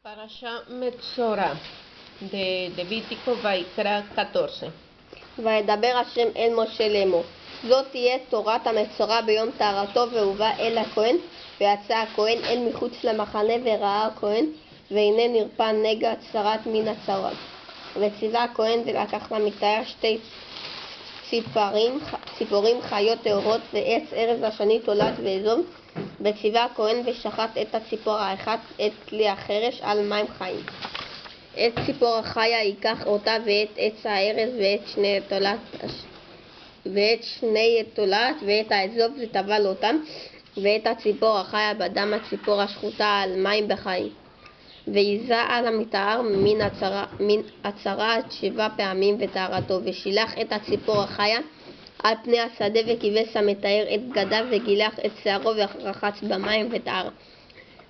Parashá Metzorá de Levítico Vaikra 14. וידבר השם אל משה לאמור, זאת תהיה תורת המצורע ביום טהרתו, והובא אל הכהן, ויצא הכהן אל מחוץ למחנה, וראה הכהן, והנה נרפא נגע צרת מן הצרת. וציווה הכהן ולקח למטהר שתי ציפורים חיות טהורות, ועץ ארז השני תולעת ואזוב. וציווה הכהן ושחט את הציפור האחת את כלי החרש על מים חיים. את ציפור החיה ייקח אותה, ואת עץ הארז ואת שני תולעת ואת האזוב וטבל אותם, ואת הציפור החיה בדם הציפור השחוטה על מים בחיים. וייזע על המטהר מן הצרה 7 פעמים וטהרתו, ושילח את הציפור החיה על פני השדה, וכיבס המטהר את בגדיו וגילח את שערו ורחץ במים וטהר.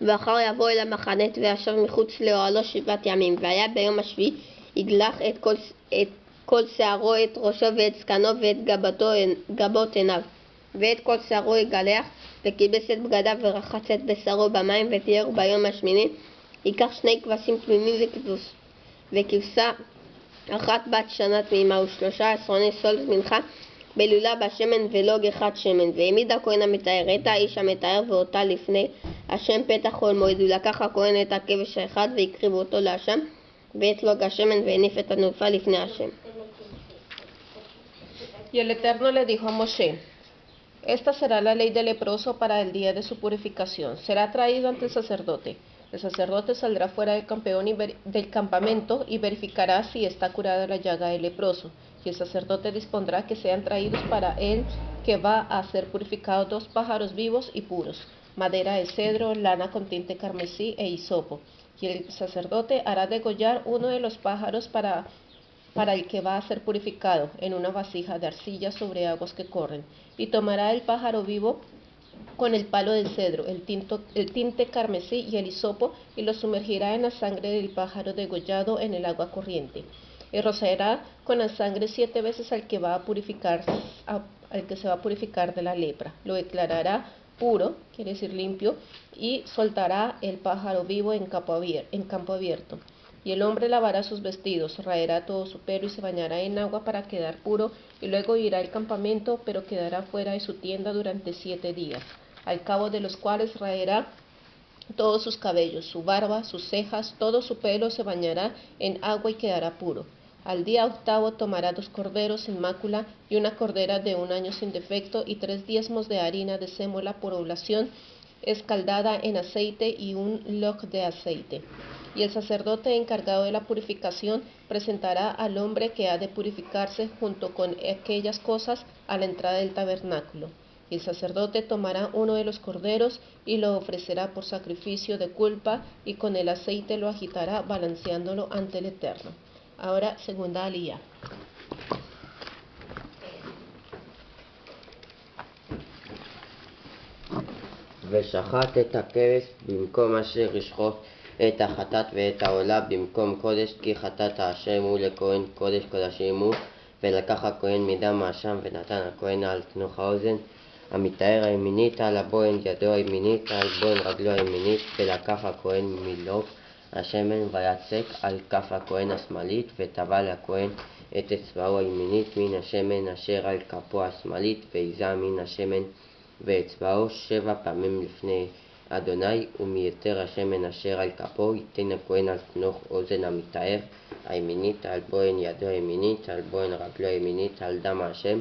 ואחר יבוא אל המחנה וישב מחוץ לאוהלו 7 ימים. והיה ביום השביעי יגלח את כל שערו, את ראשו ואת זקנו ואת גבות עיניו, ואת כל שערו יגלח, וכיבס את בגדיו ורחץ את בשרו במים. ותיאר ביום השמיני ייקח 2 כבשים תמימים וכבשה אחת בת שנה תמימה, ו3 עשרוני סולת מנחה בלולה בשמן ולוג אחד שמן. והעמיד הכהן המטהר את האיש המטהר ואותה לפני השם פתח כל מועד. ולקח הכהן את הכבש האחד והקריב אותו להשם, ואת לוג השמן, והניף את הנופה לפני השם. Y el Eterno le dijo a Moshe: esta será la ley del leproso para el día de su purificación. Será traído ante el sacerdote. El sacerdote saldrá fuera del campamento y verificará si está curada la llaga del leproso. Y el sacerdote dispondrá que sean traídos para él, que va a ser purificado, 2 pájaros vivos y puros, madera de cedro, lana con tinte carmesí e hisopo. Y el sacerdote hará degollar uno de los pájaros para el que va a ser purificado en una vasija de arcilla sobre aguas que corren, y tomará el pájaro vivo con el palo del cedro, el tinte carmesí y el hisopo, y lo sumergirá en la sangre del pájaro degollado en el agua corriente, y rociará con la sangre 7 veces al que se va a purificar de la lepra. Lo declarará puro, quiere decir limpio, y soltará el pájaro vivo en campo abierto. Y el hombre lavará sus vestidos, raerá todo su pelo y se bañará en agua para quedar puro, y luego irá al campamento, pero quedará fuera de su tienda durante 7 días, al cabo de los cuales raerá todos sus cabellos, su barba, sus cejas, todo su pelo se bañará en agua y quedará puro. Al día 8º tomará 2 corderos sin mácula y una cordera de 1 año sin defecto, y 3 diezmos de harina de sémola por oblación escaldada en aceite y 1 log de aceite. Y el sacerdote encargado de la purificación presentará al hombre que ha de purificarse junto con aquellas cosas a la entrada del tabernáculo. Y el sacerdote tomará uno de los corderos y lo ofrecerá por sacrificio de culpa, y con el aceite lo agitará balanceándolo ante el Eterno. Ahora, segunda aliyá. ושחט את הכבש במקום אשר ישחט את החטאת ואת העולה במקום קודש, כי חטאת השם הוא לכהן קודש קודשים הוא. ולקח הכהן מדם האשם ונתן הכהן על תנוך האוזן המטהר הימינית, על הבוהן ידו הימינית, על בוהן רגלו הימינית. ולקח הכהן מלוב השמן ויצק על כף הכהן השמאלית, וטבל הכהן את אצבעו הימינית מן השמן אשר על כפו השמאלית, ויזע מן השמן ואצבעו 7 פעמים לפני אדוני, ומיתר השמן אשר על כפו ייתן הכהן על תנוך אוזן המטהר הימינית, על בוהן ידו הימינית, על בוהן רגלו הימינית, על דם השם,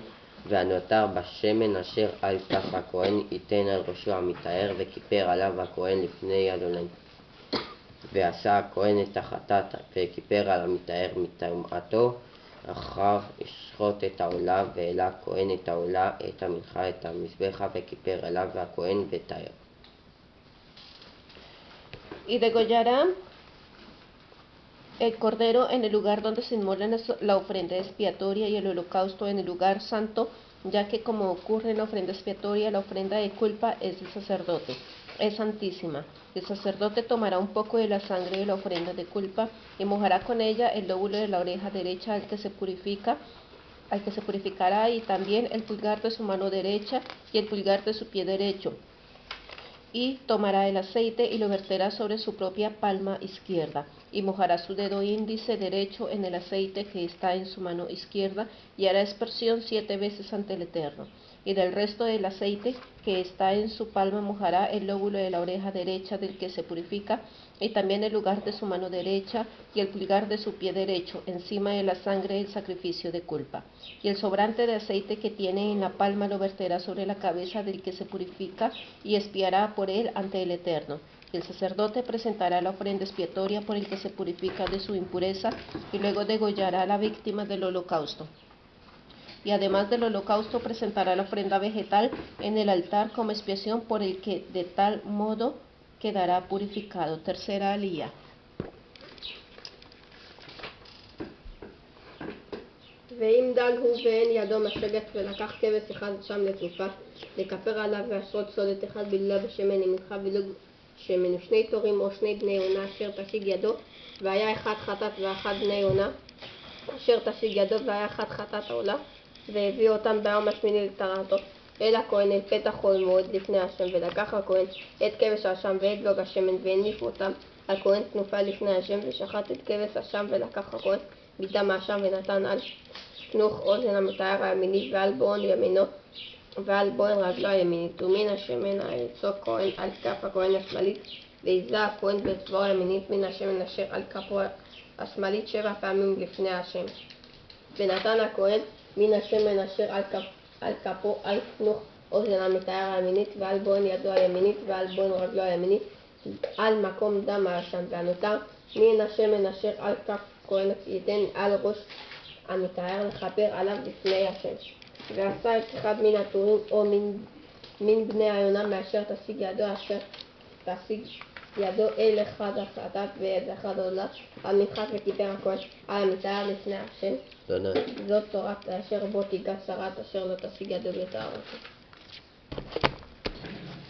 והנותר בשמן אשר על כף הכהן ייתן על ראשו המטהר, וכיפר עליו הכהן לפני אדוני. ועשה הכהן את החטאת וכיפר על המטהר מטומאתו. אחר ישחט את העולה, והעלה הכהן את העולה, את המנחה, את המזבח, וכיפר עליו הכהן וטהר. Y degollará el cordero en el lugar donde se inmola la ofrenda expiatoria y el holocausto en el lugar santo, ya que, como ocurre en la ofrenda expiatoria, la ofrenda de culpa es del sacerdote, es santísima. El sacerdote tomará un poco de la sangre de la ofrenda de culpa y mojará con ella el lóbulo de la oreja derecha al que se purificará, y también el pulgar de su mano derecha y el pulgar de su pie derecho. y tomará el aceite y lo verterá sobre su propia palma izquierda, y mojará su dedo índice derecho en el aceite que está en su mano izquierda, y hará aspersión 7 veces ante el Eterno. Y del resto del aceite que está en su palma mojará el lóbulo de la oreja derecha del que se purifica, y también el lugar de su mano derecha y el pulgar de su pie derecho, encima de la sangre del sacrificio de culpa. Y el sobrante de aceite que tiene en la palma lo verterá sobre la cabeza del que se purifica, y expiará por él ante el Eterno. Y el sacerdote presentará la ofrenda expiatoria por el que se purifica de su impureza, y luego degollará a la víctima del holocausto. Y además del holocausto presentará la ofrenda vegetal en el altar como expiación por el que de tal modo quedará purificado. Tercera alía. ואם דל הוא ואין ידו משגת ולקח כבש אחד שם לטופה, לכפר עליו ועשרות סולת אחד בלילה בשמן ימינך ולוג שמן ושני תורים או שני בני עונה אשר תשיג ידו, והיה אחד חטאת ואחד בני עונה אשר תשיג ידו, והיה אחד חטאת העולה, והביא אותם ביום השמיני לטהרתו אל הכהן אל פתח אוהל מועד לפני השם. ולקח הכהן את כבש האשם ואת לוג השמן והניף אותם הכהן תנופה לפני השם, ושחט את כבש האשם. ולקח הכהן מדם האשם ונתן על תנוך אוזן המטהר הימינית ועל בוהן ימינו ועל בוהן רגלו הימינית, ומן השמן העצו כהן על כף הכהן השמאלית, ויזה הכהן באצבעו הימינית מן השמן אשר על כפו השמאלית 7 פעמים לפני השם. ונתן הכהן מן השמן אשר על כפו על תנוך אוזן המטהר הימינית ועל בוהן ידו הימינית ועל בוהן רגלו הימינית על מקום דם האשם, והנותר מן השמן אשר על כף כהן ייתן על ראש המטהר לכפר עליו לפני השם. ועשה את אחד מן הטורים או מן בני היונה מאשר תשיג ידו אשר תשיג ידו אל אחד החטאת ועד אחד עולה על מנחת, וכיפר הכהן על המטהר לפני השם. זאת תורת אשר בו תיגע שרת אשר לא תשיג ידו בטהרתו.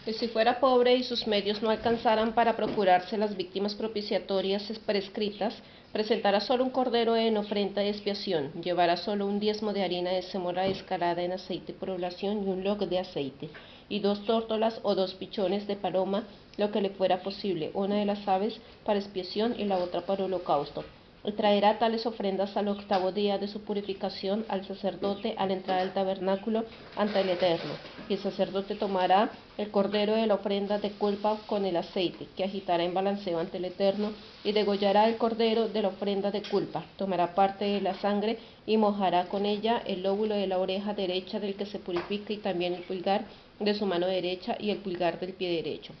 Y si fuera pobre y sus medios no alcanzaran para procurarse las víctimas propiciatorias prescritas, presentará solo un cordero en ofrenda de expiación, llevará solo un diezmo de harina de semola escalada en aceite por oblación y un log de aceite, y 2 tórtolas o 2 pichones de paloma, lo que le fuera posible, una de las aves para expiación y la otra para holocausto. Y traerá tales ofrendas al 8º día de su purificación al sacerdote al entrar al tabernáculo ante el Eterno. Y el sacerdote tomará el cordero de la ofrenda de culpa con el aceite, que agitará en balanceo ante el Eterno, y degollará el cordero de la ofrenda de culpa. Tomará parte de la sangre y mojará con ella el lóbulo de la oreja derecha del que se purifica, y también el pulgar de su mano derecha y el pulgar del pie derecho.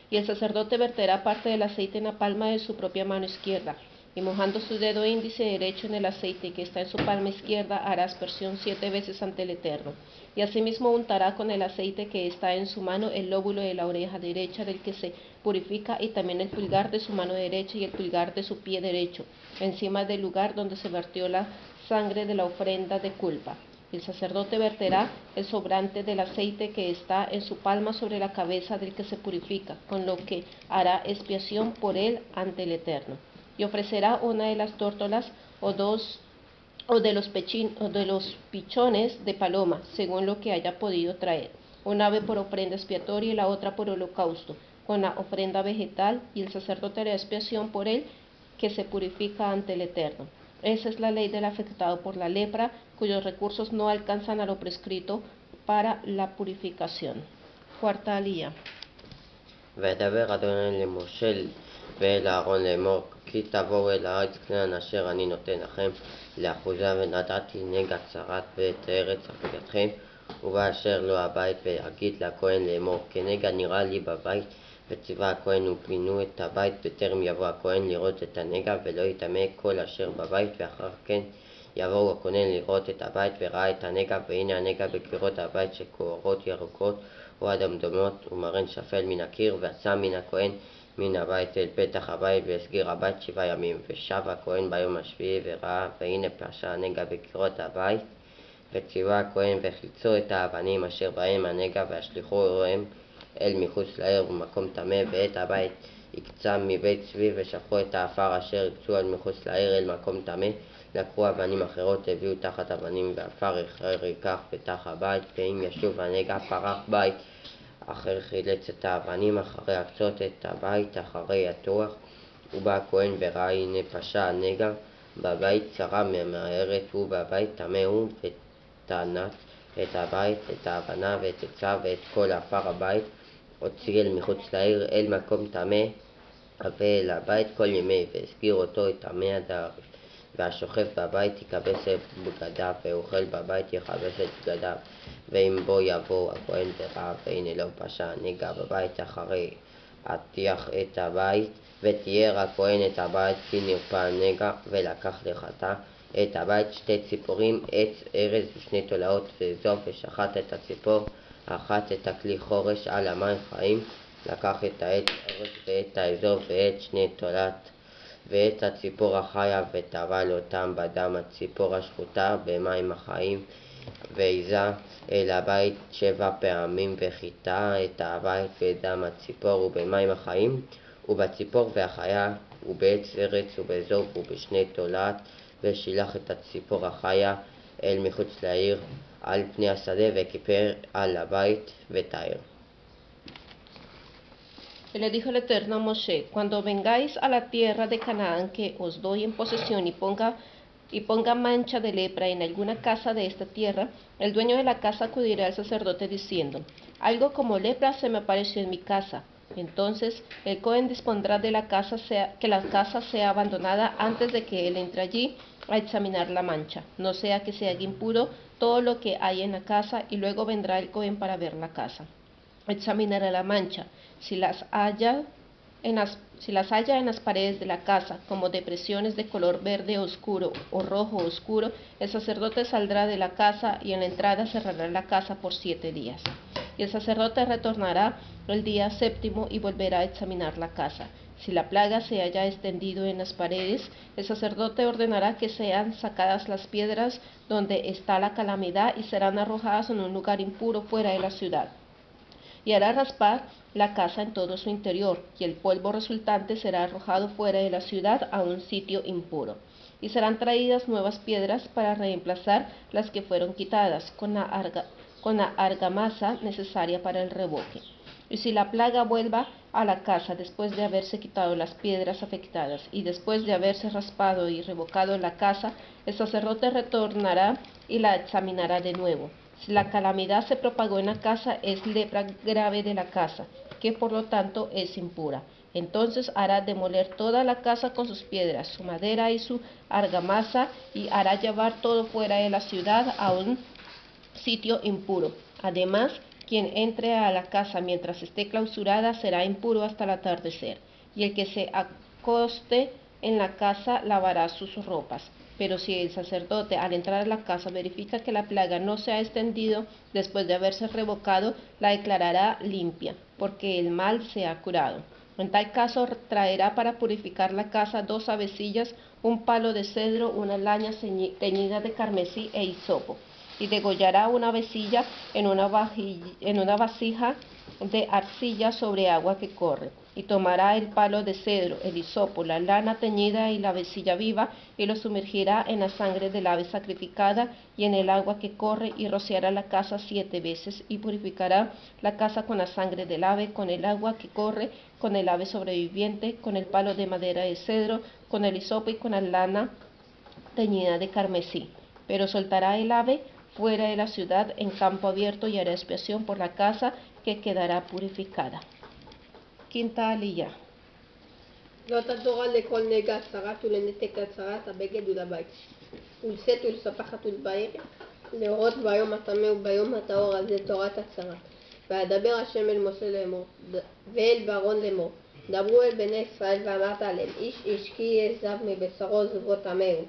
Y el sacerdote verterá parte del aceite en la palma de su propia mano izquierda, y mojando su dedo índice derecho en el aceite que está en su palma izquierda, hará aspersión 7 veces ante el Eterno. Y asimismo untará con el aceite que está en su mano el lóbulo de la oreja derecha del que se purifica, y también el pulgar de su mano derecha y el pulgar de su pie derecho, encima del lugar donde se vertió la sangre de la ofrenda de culpa. El sacerdote verterá el sobrante del aceite que está en su palma sobre la cabeza del que se purifica, con lo que hará expiación por él ante el Eterno. Y ofrecerá una de las tórtolas o de los pichones de paloma, según lo que haya podido traer, un ave por ofrenda expiatoria y la otra por holocausto, con la ofrenda vegetal, y el sacerdote hará expiación por él que se purifica ante el Eterno. Esa es la ley del afectado por la lepra, cuyos recursos no alcanzan a lo prescrito para la purificación. Cuarta alía. וידבר אדוני למשה ואל אהרון לאמור, כי תבואו אל הארץ כנען אשר אני נותן לכם לאחוזה, ונתתי נגע צרת ואת ארץ אחוזתכם, ובאשר לו הבית, ויגיד לכהן לאמור, כנגע נראה לי בבית. וציווה הכהן ופינו את הבית בטרם יבוא הכהן לראות את הנגע, ולא יטמא כל אשר בבית. ואחר כן יבואו הכהן לראות את הבית, וראה את הנגע, והנה הנגע בקירות הבית שקורות ירוקות או אדומדומות, ומרן שפל מן הקיר. ועשה מן הכהן מן הבית אל פתח הבית, והסגיר הבית 7 ימים. ושב הכהן ביום השביעי וראה, והנה פרשה הנגע בקירות הבית. וציווה הכהן וחילצו את האבנים אשר בהם הנגע, והשליכו הם אל מחוץ לעיר במקום טמא. ואת הבית יקצה מבית צבי, ושפכו את האפר אשר יקצו אל מחוץ לעיר אל מקום טמא. לקחו אבנים אחרות, הביאו תחת אבנים, ואפר אחר ייקח פתח הבית. ואם ישוב הנגע פרח בית אחר חילץ את האבנים אחרי הקצות את הבית אחרי הטוח, ובא הכהן וראה הנה פשע הנגע בבית, צרה ממהרת הוא בבית, טמא הוא, ותנץ את הבית, את האבנה ואת עצה ואת כל עפר הבית, הוציא אל מחוץ לעיר אל מקום טמא, הבא אל הבית כל ימי, והסגיר אותו את טמא עד הערב. והשוכב בבית יכבס את בגדיו, ואוכל בבית יכבס את בגדיו. ואם בו יבוא הכהן וראה, והנה לא פשע הנגע בבית אחרי הטיח את הבית, ותיאר הכהן את הבית כי נרפא הנגע, ולקח לחטא את הבית 2 ציפורים, עץ ארז ו2 תולעות וזוב, ושחט את הציפור אחת את הכלי חורש על המים חיים, לקח את העץ ארז ואת האזוב ואת 2 תולעת ואת הציפור החיה, וטבל אותם בדם הציפור השחוטה במים החיים, והיזה אל הבית 7 פעמים, וחיטה את הבית בדם הציפור ובמים החיים, ובציפור והחיה, ובעץ ארץ ובזוב וב2 תולעת, ושילח את הציפור החיה אל מחוץ לעיר על פני השדה, וכיפר על הבית וטהר. Y le dijo el Eterno a Moshe: cuando vengáis a la tierra de Canaán que os doy en posesión y ponga mancha de lepra en alguna casa de esta tierra, el dueño de la casa acudirá al sacerdote diciendo: algo como lepra se me apareció en mi casa. Entonces el Cohen dispondrá de que la casa sea abandonada antes de que él entre allí a examinar la mancha, no sea que se haga impuro todo lo que hay en la casa, y luego vendrá el Cohen para ver la casa. Examinará la mancha. Si las halla en las paredes de la casa, como depresiones de color verde oscuro o rojo oscuro, el sacerdote saldrá de la casa y en la entrada cerrará la casa por 7 días. Y el sacerdote retornará el día 7º y volverá a examinar la casa. Si la plaga se haya extendido en las paredes, el sacerdote ordenará que sean sacadas las piedras donde está la calamidad y serán arrojadas en un lugar impuro fuera de la ciudad. Y hará raspar la casa en todo su interior, y el polvo resultante será arrojado fuera de la ciudad a un sitio impuro. Y serán traídas nuevas piedras para reemplazar las que fueron quitadas, con la argamasa necesaria para el revoque. Y si la plaga vuelva a la casa después de haberse quitado las piedras afectadas y después de haberse raspado y revocado la casa, el sacerdote retornará y la examinará de nuevo. Si la calamidad se propagó en la casa, es lepra grave de la casa, que por lo tanto es impura. Entonces hará demoler toda la casa con sus piedras, su madera y su argamasa, y hará llevar todo fuera de la ciudad a un sitio impuro. Además, quien entre a la casa mientras esté clausurada será impuro hasta el atardecer, y el que se acoste en la casa lavará sus ropas. Pero si el sacerdote al entrar a la casa verifica que la plaga no se ha extendido después de haberse revocado, la declarará limpia, porque el mal se ha curado. En tal caso traerá para purificar la casa 2 avecillas, un palo de cedro, una laña teñida de carmesí e hisopo, y degollará una avecilla en una vasija de arcilla sobre agua que corre, y tomará el palo de cedro, el hisopo, la lana teñida y la avecilla viva, y lo sumergirá en la sangre del ave sacrificada y en el agua que corre, y rociará la casa 7 veces, y purificará la casa con la sangre del ave, con el agua que corre, con el ave sobreviviente, con el palo de madera de cedro, con el hisopo y con la lana teñida de carmesí. Pero soltará el ave fuera de la ciudad en campo abierto y hará expiación por la casa, que quedará purificada. Quinta aliyah. לא תדורה לכל נגע הצרת ולנתק הצרת הבגד ולבית, ולשאת ולספחת ולבאר, להורות ביום הטמא וביום הטהור הזה תורת הצרת. וידבר השם אל משה לאמור, ואל בארון לאמור, דברו אל בני ישראל ואמרת עליהם, איש איש כי יהיה זב מבשרו זובו טמא הוא,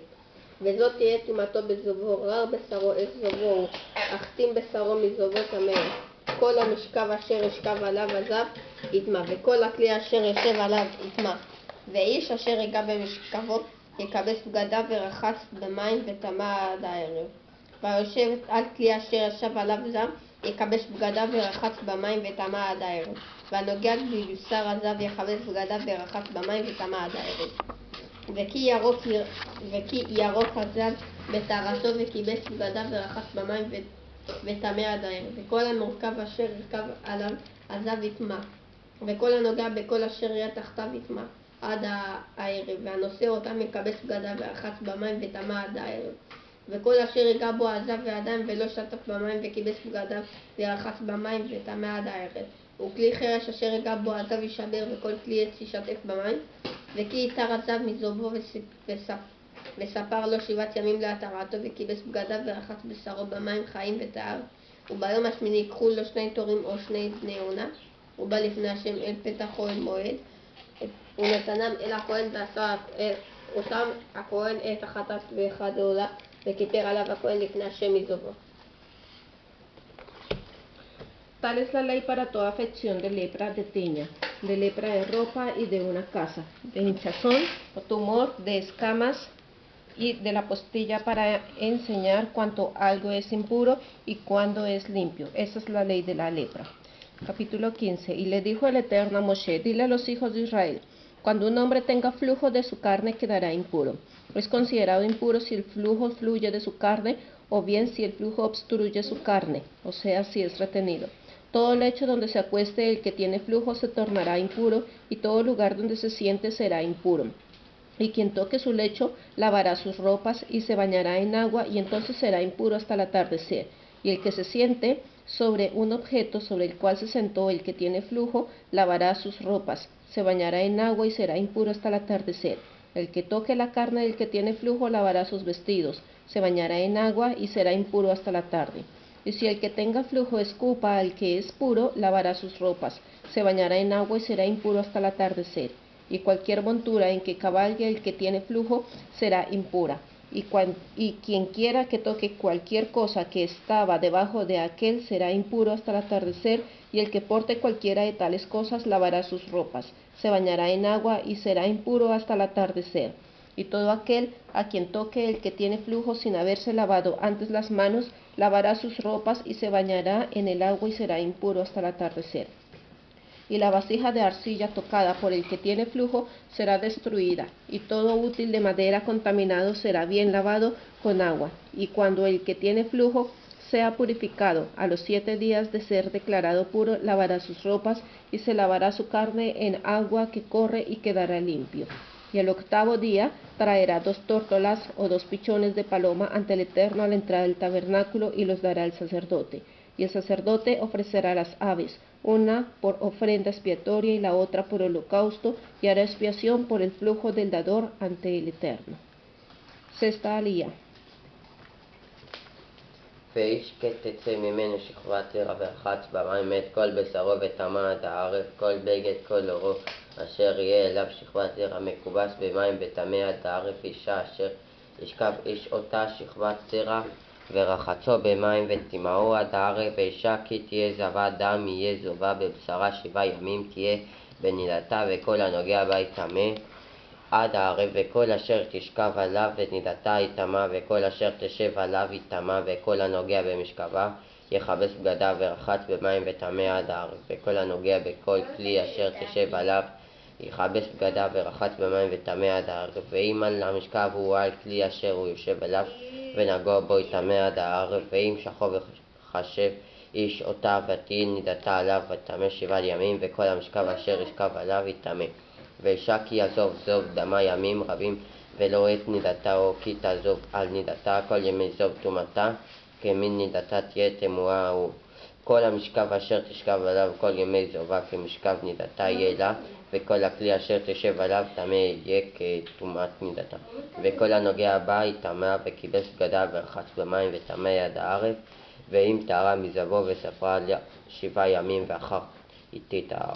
וזאת תהיה טומאתו בזובו, רר בשרו אש זובו הוא, אך טים בשרו מזובו טמא הוא. כל המשכב אשר ישכב עליו הזב יטמא, וכל הכלי אשר יושב עליו יטמא. ואיש אשר ייגע במשכבו יקבס בגדיו ורחץ במים וטמא עד הערב. והיושב על כלי אשר ישב עליו זב יקבס בגדיו ורחץ במים וטמא עד הערב. והנוגע בבשר הזב יכבס בגדיו ורחץ במים וטמא עד הערב. וכי ירוק הזב בטהרתו וכיבס בגדיו ורחץ במים וטמא עד הערב. וכל המורכב אשר ירכב עליו עזב יטמע. וכל הנוגע בכל אשר יהיה תחתיו יטמע עד הערב, והנושא אותם יקבץ בגדיו ורחץ במים וטמא עד הערב. וכל אשר ייגע בו עזב ואדם ולא שטף במים וקיבץ בגדיו ורחץ במים וטמא עד הערב. וכלי חרש אשר ייגע בו עזב יישבר וכל כלי עץ יישטף במים. וכי יתר עזב מזובו וספר לו 7 ימים להתרעתו וקיבץ בגדיו ורחץ בשרו במים חיים וטהר. וביום השמיני ייקחו לו 2 תורים או 2 בני עונה, ובא לפני השם אל פתח אוהל מועד, ונתנם אל הכהן ועשה אותם הכהן את החטאת ואחד העולה, וכיפר עליו הכהן לפני השם מזובו. Tal es la ley para toda afección de lepra de tiña, de lepra de ropa y de una casa, de hinchazón o tumor, de escamas y de la postilla para enseñar cuánto algo es impuro y cuándo es limpio. Esa es la ley de la lepra. Capítulo 15. Y le dijo el Eterno a Moshe: dile a los hijos de Israel: cuando un hombre tenga flujo de su carne quedará impuro. Es considerado impuro si el flujo fluye de su carne o bien si el flujo obstruye su carne, o sea, si es retenido. Todo lecho donde se acueste el que tiene flujo se tornará impuro, y todo lugar donde se siente será impuro. Y quien toque su lecho lavará sus ropas y se bañará en agua, y entonces será impuro hasta el atardecer. Y el que se siente sobre un objeto sobre el cual se sentó el que tiene flujo lavará sus ropas, se bañará en agua y será impuro hasta el atardecer. El que toque la carne del que tiene flujo lavará sus vestidos, se bañará en agua y será impuro hasta la tarde. Y si el que tenga flujo escupa al que es puro, lavará sus ropas, se bañará en agua y será impuro hasta el atardecer. Y cualquier montura en que cabalgue el que tiene flujo será impura. Y quien quiera que toque cualquier cosa que estaba debajo de aquel será impuro hasta el atardecer, y el que porte cualquiera de tales cosas lavará sus ropas, se bañará en agua y será impuro hasta el atardecer. Y todo aquel a quien toque el que tiene flujo sin haberse lavado antes las manos, lavará sus ropas y se bañará en el agua y será impuro hasta el atardecer. Y la vasija de arcilla tocada por el que tiene flujo será destruida, y todo útil de madera contaminado será bien lavado con agua. Y cuando el que tiene flujo sea purificado, a los 7 días de ser declarado puro, lavará sus ropas y se lavará su carne en agua que corre y quedará limpio. Y el 8º día traerá 2 tórtolas o 2 pichones de paloma ante el Eterno a la entrada del tabernáculo y los dará al sacerdote. Y el sacerdote ofrecerá las aves, una por ofrenda expiatoria y la otra por holocausto, y hará expiación por el flujo del dador ante el Eterno. Sexta alía. ואיש כתצא ממנו שכבת זרע ורחץ במים מת כל בשרו וטמא עד הערב, כל בגד כל עורו אשר יהיה אליו שכבת זרע מכובס במים וטמא עד הערב. אישה אשר ישכב איש אותה שכבת זרע ורחצו במים וטמאו עד הערב. ואישה כי תהיה זבה דם יהיה זובה בבשרה 7 ימים תהיה בנידתה, וכל הנוגע בה יטמא עד הערב. וכל אשר תשכב עליו ונידתה יטמא, וכל אשר תשב עליו יטמא, וכל הנוגע במשכבה יכבס בגדיו ורחץ במים וטמא עד הערב. וכל הנוגע בכל כלי אשר תשב עליו יכבס בגדיו ורחץ במים וטמא עד הערב. ואם על המשכב הוא על כלי אשר הוא יושב עליו ונגוע בו יטמא עד הערב. ואם שכב וחשב איש אותה ותהי נידתה עליו וטמא 7 ימים, וכל המשכב אשר ישכב עליו יטמא. ואישה כי יעזוב זוב דמה ימים רבים ולא את נידתה, או כי תעזוב על נידתה כל ימי זוב טומאתה, כמין נידתה תהיה תמוהה הוא. כל המשכב אשר תשכב עליו כל ימי זובה כמשכב נידתה יהיה לה, וכל הכלי אשר תשב עליו טמא יהיה כטומאת נידתה. וכל הנוגע בה יטמא, וכיבס בגדיו ורחץ במים וטמא עד הערב. ואם טהרה מזבו וספרה 7 ימים ואחר היא תטהר.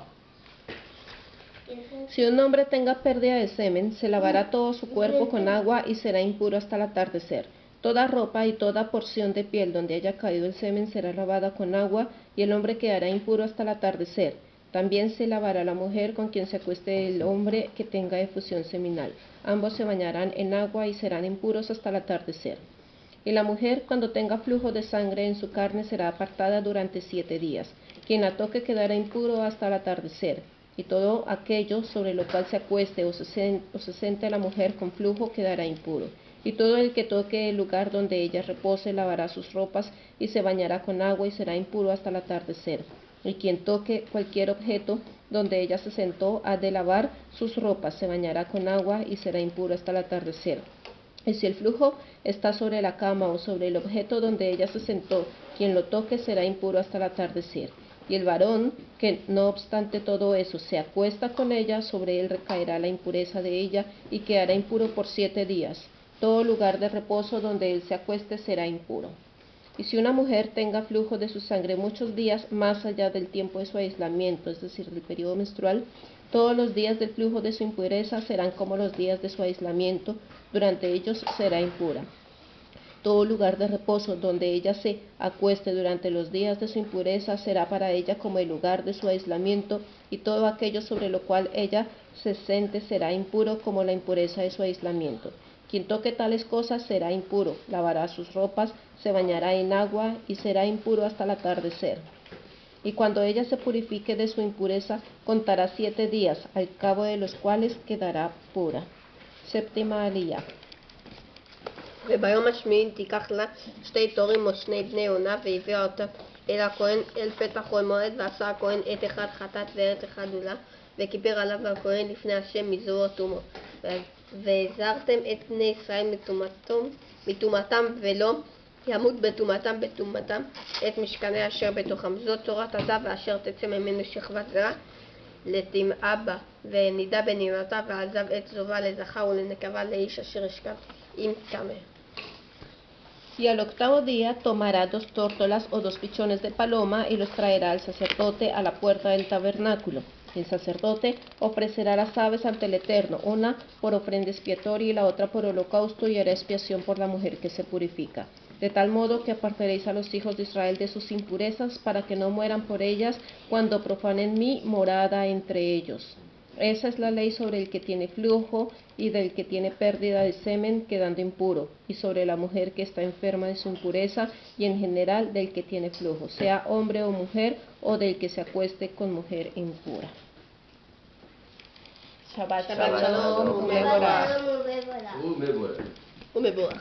Si un hombre tenga pérdida de semen, se lavará todo su cuerpo con agua y será impuro hasta el atardecer. Toda ropa y toda porción de piel donde haya caído el semen será lavada con agua, y el hombre quedará impuro hasta el atardecer. También se lavará la mujer con quien se acueste el hombre que tenga efusión seminal. Ambos se bañarán en agua y serán impuros hasta el atardecer. Y la mujer, cuando tenga flujo de sangre en su carne, será apartada durante 7 días. Quien la toque quedará impuro hasta el atardecer. Y todo aquello sobre lo cual se acueste o se siente la mujer con flujo quedará impuro. Y todo el que toque el lugar donde ella repose lavará sus ropas y se bañará con agua y será impuro hasta el atardecer. Y quien toque cualquier objeto donde ella se sentó ha de lavar sus ropas, se bañará con agua y será impuro hasta el atardecer. Y si el flujo está sobre la cama o sobre el objeto donde ella se sentó, quien lo toque será impuro hasta el atardecer. Y el varón, que no obstante todo eso se acuesta con ella, sobre él recaerá la impureza de ella y quedará impuro por 7 días. Todo lugar de reposo donde él se acueste será impuro. Y si una mujer tenga flujo de su sangre muchos días más allá del tiempo de su aislamiento, es decir, del periodo menstrual, todos los días del flujo de su impureza serán como los días de su aislamiento, durante ellos será impura. Todo lugar de reposo donde ella se acueste durante los días de su impureza será para ella como el lugar de su aislamiento, y todo aquello sobre lo cual ella se siente será impuro como la impureza de su aislamiento. Quien toque tales cosas será impuro, lavará sus ropas, se bañará en agua y será impuro hasta el atardecer. Y cuando ella se purifique de su impureza, contará 7 días, al cabo de los cuales quedará pura. Séptima aliyah. וביום השביעי תיקח לה 2 תורים או 2 בני עונה והביאה אותם אל הכהן אל פתח אוהל מועד, ועשה הכהן עת אחד חטאת ועת אחד עולה, וכיפר עליו הכהן לפני השם מזעור הטומאות. והזהרתם את בני ישראל מטומאתם ולא ימות בטומאתם את משכני אשר בתוכם. זאת תורת הזב ואשר תצא ממנו שכבת זרע לטמאה בה, ונידה בנמלתה, ועזב את זובה לזכר ולנקבה לאיש אשר ישכב עם טמא. Y al 8º día tomará 2 tórtolas o 2 pichones de paloma y los traerá al sacerdote a la puerta del tabernáculo. El sacerdote ofrecerá las aves ante el Eterno, una por ofrenda expiatoria y la otra por holocausto, y hará expiación por la mujer que se purifica. De tal modo que apartaréis a los hijos de Israel de sus impurezas, para que no mueran por ellas cuando profanen mi morada entre ellos. Esa es la ley sobre el que tiene flujo y del que tiene pérdida de semen quedando impuro, y sobre la mujer que está enferma de su impureza, y en general del que tiene flujo, sea hombre o mujer, o del que se acueste con mujer impura. Shabbat Shalom, Shalom, Umevorach. ומבורך.